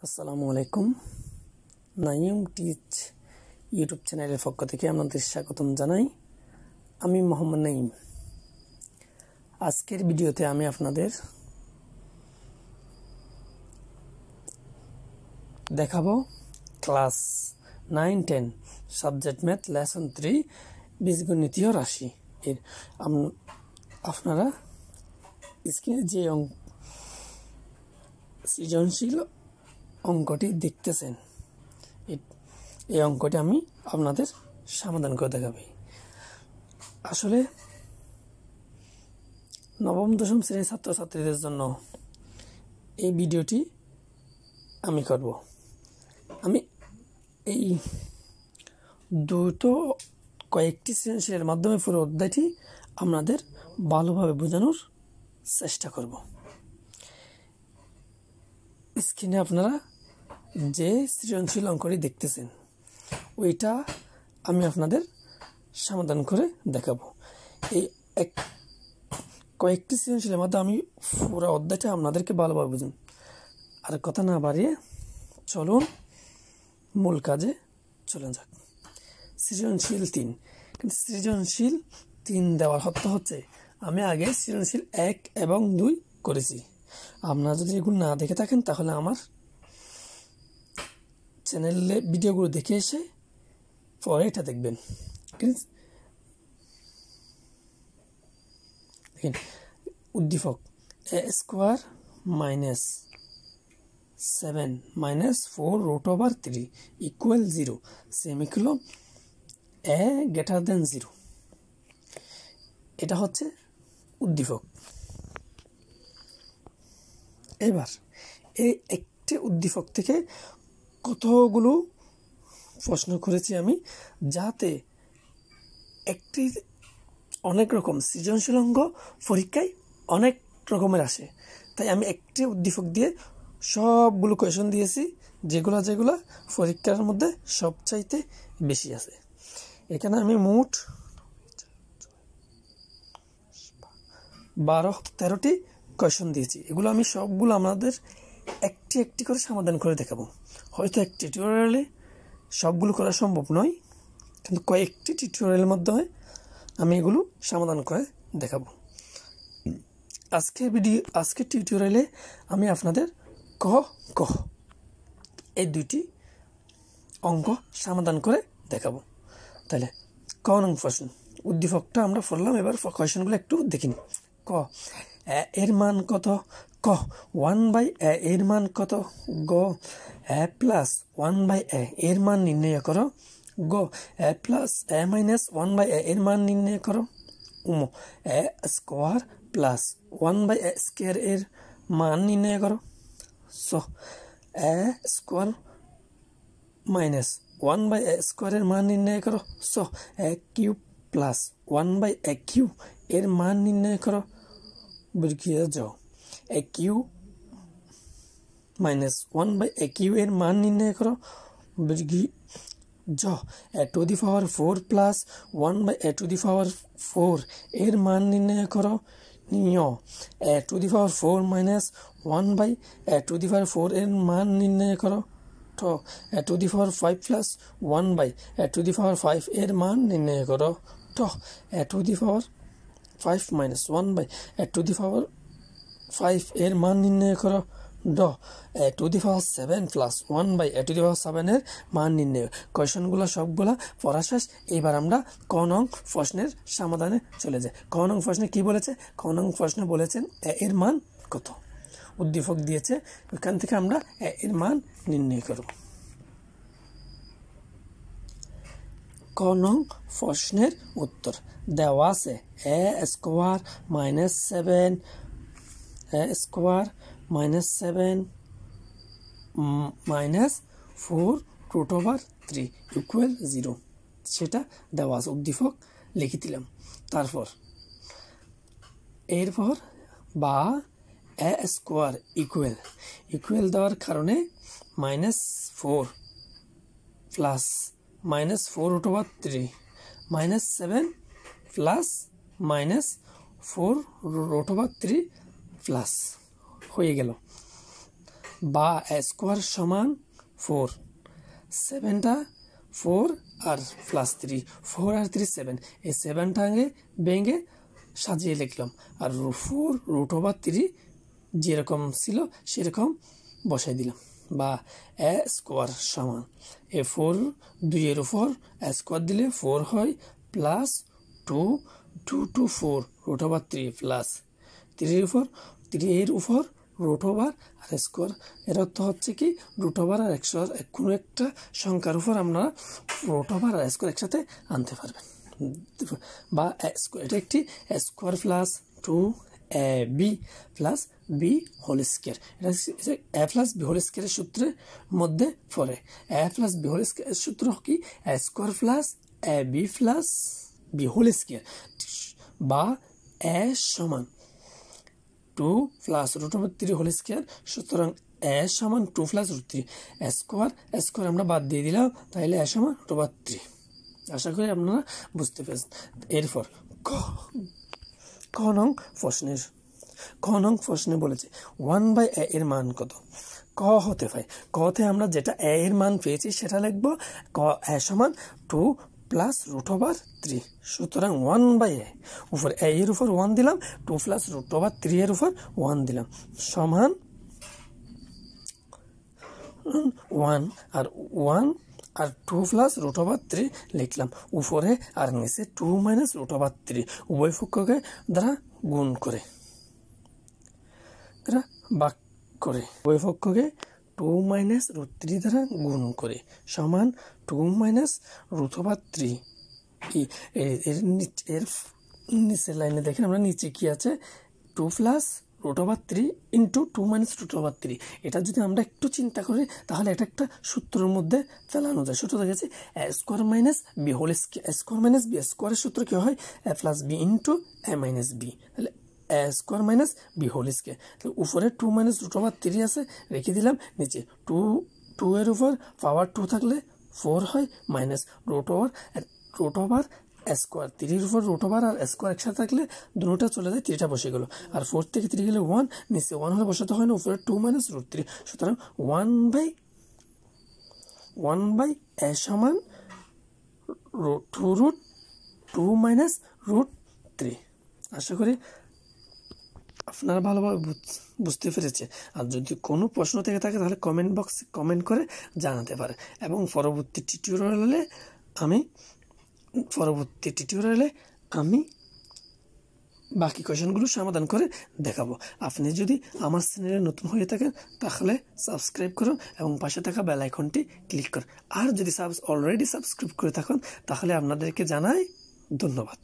আসসালামু আলাইকুম। Naim teach YouTube চ্যানেলের পক্ষ থেকে আপনাদের স্বাগতম জানাই। আমি মোহাম্মদ নাইম। আজকের ভিডিওতে আমি আপনাদের দেখাবো ক্লাস 9-10 সাবজেক্ট ম্যাথ লেসন 3 বীজগণিতীয় রাশি এর আপনারা স্ক্রিনে যে সৃজনশীল অঙ্কটি দেখতেছেন, এই অঙ্কটি আমি আপনাদের সমাধান করে দেখাবো। আসলে নবম-দশম শ্রেণীর ছাত্রছাত্রীদের জন্য এই ভিডিওটি আমি করব। আমি এই দুটো কয়েকটি সৃজনশীলের মাধ্যমে পুরো অধ্যায়টি আপনাদের ভালোভাবে বোঝানোর চেষ্টা করব। স্ক্রিনে আপনারা যে সৃজনশীল অঙ্কটি দেখতেছেন ওইটা আমি আপনাদের সমাধান করে দেখাবো। এই কয়েকটি সৃজনশীলের মধ্যে আমি পুরো অধ্যায়টা আপনাদেরকে ভালোভাবে বুঝুন। আর কথা না বাড়িয়ে চলুন মূল কাজে চলে যাক। সৃজনশীল 3, কিন্তু সৃজনশীল 3 দেওয়ার অর্থ হচ্ছে আমি আগে সৃজনশীল 1 এবং 2 করেছি। আপনারা যদি এগুলো না দেখে থাকেন তাহলে আমার চ্যানেলে ভিডিওগুলো দেখে এসে পরে এটা দেখবেন। দেখেন, উদ্দীপক a² - 7 - 4 √3 = 0 সেমিকোলন a > 0। এটা হচ্ছে উদ্দীপক। এবার এই একটি উদ্দীপক থেকে কতগুলো প্রশ্ন করেছি আমি, যাতে একটি অনেক রকম সৃজনশীল অঙ্ক পরীক্ষায় অনেক রকমের আসে, তাই আমি একটি উদ্দীপক দিয়ে সবগুলো কোয়েশন দিয়েছি, যেগুলো পরীক্ষার মধ্যে সবচাইতে বেশি আছে। এখানে আমি মোট 12-13টি কোয়েশন দিয়েছি। এগুলো আমি সবগুলো আমাদের একটি একটি করে সমাধান করে দেখাবো। হয়তো একটি টিউটোরিয়ালে সবগুলো করা সম্ভব নয়, কিন্তু কয়েকটি টিউটোরিয়ালের মাধ্যমে আমি এগুলো সমাধান করে দেখাবো। আজকের টিউটোরিয়ালে আমি আপনাদের ক এই দুইটি অঙ্ক সমাধান করে দেখাবো। তাহলে ক নং প্রশ্ন, উদ্দীপকটা আমরা পড়লাম, এবার কোয়েশনগুলো একটু দেখিনি। ক এর মান কত? ক 1/a এর মান কত? গ a + 1/a এর মান নির্ণয় করো। গ a + a - 1/a এর মান নির্ণয় করো। উম a² + 1/a² এর মান নির্ণয় করো। স a² - 1/a² এর মান নির্ণয় করো। স a³ + 1/a³ এর মান নির্ণয় করো। বর্গীয় জ a³ - 1/a³ এর মান নির্ণয় করো। বর্গীয় জ a⁴ + 1/a⁴ এর মান নির্ণয় করো। নিয় a⁴ - 1/a⁴ এর মান নির্ণয় করো। ঠ a⁵ + 1/a⁵ এর মান নির্ণয় করো। ঠ a⁵ - 1/a⁵ এর মান নির্ণয় করো। ড a⁷ + 1/a⁷ এর মান নির্ণয়। কোয়েশনগুলো সবগুলা পড়া শেষ। এবার আমরা ক নং প্রশ্নের সমাধানে চলে যাই। ক নং প্রশ্নে কি বলেছে? ক নং প্রশ্নে বলেছেন এর মান কত। উদ্দীপক দিয়েছে, ওখান থেকে আমরা এর মান নির্ণয় করব। ক নং প্রশ্নের উত্তর দেওয়া আছে a² - 7 - 4 √3 = 0 সেটা দেওয়া আছে। উদ্দীপক লিখে দিলাম। এরপর বা a² ইকুয়াল দেওয়ার কারণে -4 + -4 √3 -7 + -4 √3 প্লাস হয়ে গেল। বা এ স্কোয়ার সমান 4, 7টা 4 আর +3, 4 আর 3 7, এই 7টাকে ভেঙে সাজিয়ে লিখলাম, আর 4√3 যেরকম ছিল সেরকম বসাই দিলাম, বা এ স্কোয়ার সমান এ 4 2 এর উপর এ স্কোয়ার দিলে 4 হয়, প্লাস 2 2 to 4 √3 প্লাস 3 এর উপর √, আর স্কোয়ার। এর অর্থ হচ্ছে কি √, আর কোনো একটা সংখ্যার উপর আমরা √, আর স্কোয়ার একসাথে আনতে পারবেন, বা এটা একটি square plus 2ab plus b whole square. এটা এ প্লাস বি হোল স্কোয়ারের সূত্রের মধ্যে পড়ে। এ প্লাস বি হোল স্কোয়ারের সূত্র কি a square plus a b plus b whole square, বা এ সমান 2 প্লাস √3 হোল স্কোয়ার। সুতরাং এ সমান 2 প্লাস √3 স্কোয়ার আমরা বাদ দিয়ে দিলাম, তাহলে এ সমান √3। আশা করি আপনারা বুঝতে পেরেছেন। এরপর ক নং প্রশ্নে বলেছে 1/a এর মান কত। ক হতে পারে, কতে আমরা যেটা a এর মান পেয়েছি সেটা লিখব, a সমান 2 প্লাস √3। সুতরাং 1/a উপর a এর উপর 1 দিলাম, 2 প্লাস √3 এর উপর 1 দিলাম, সমান 1, আর 1 আর 2 প্লাস √3 লিখলাম উপরে, আর নিচে 2 মাইনাস √3 উভয় পক্ষকে দ্বারা গুণ করে ভাগ করে, উভয় পক্ষকে 2 মাইনাস √3 দ্বারা গুণ করে সমান 2 মাইনাস √3। এর নিচের লাইনে দেখেন আমরা নিচে কি আছে, 2 প্লাস √3 ইন্টু 2 মাইনাস √3। এটা যদি আমরা একটু চিন্তা করি তাহলে এটা একটা সূত্রের মধ্যে ফেলানো যায়। সূত্র দেখেছি a square minus b whole square, square minus b স্কোয়ারের সূত্র কি হয় a plus b into a minus b, তাহলে a square minus b whole square. তাহলে উপরে 2 মাইনাস √3 আছে রেখে দিলাম, নিচে 2 এর উপর পাওয়ার 2 থাকলে 4 হয়, মাইনাস √, স্কোয়ার 3 এর উপর √, আর স্কোয়ার একসাথে থাকলে দুটোটা চলে যায়, 3টা বসে গেল, আর 4 থেকে 3 গেলে 1, নিচে 1 হলে বসাতে হয় না, উপরে 2 মাইনাস √3। সুতরাং 1/a সমান 2 মাইনাস √3। আশা করি আপনারা ভালোভাবে বুঝতে পেরেছে। আর যদি কোনো প্রশ্ন থেকে থাকে তাহলে কমেন্ট বক্সে কমেন্ট করে জানাতে পারে, এবং পরবর্তী টিউটোরিয়ালে আমি বাকি কোয়েশ্চেনগুলো সমাধান করে দেখাবো। আপনি যদি আমার চ্যানেলে নতুন হয়ে থাকেন তাহলে সাবস্ক্রাইব করুন এবং পাশে থাকা বেল আইকনটি ক্লিক করুন। আর যদি অলরেডি সাবস্ক্রাইব করে থাকেন তাহলে আপনাদেরকে জানাই ধন্যবাদ।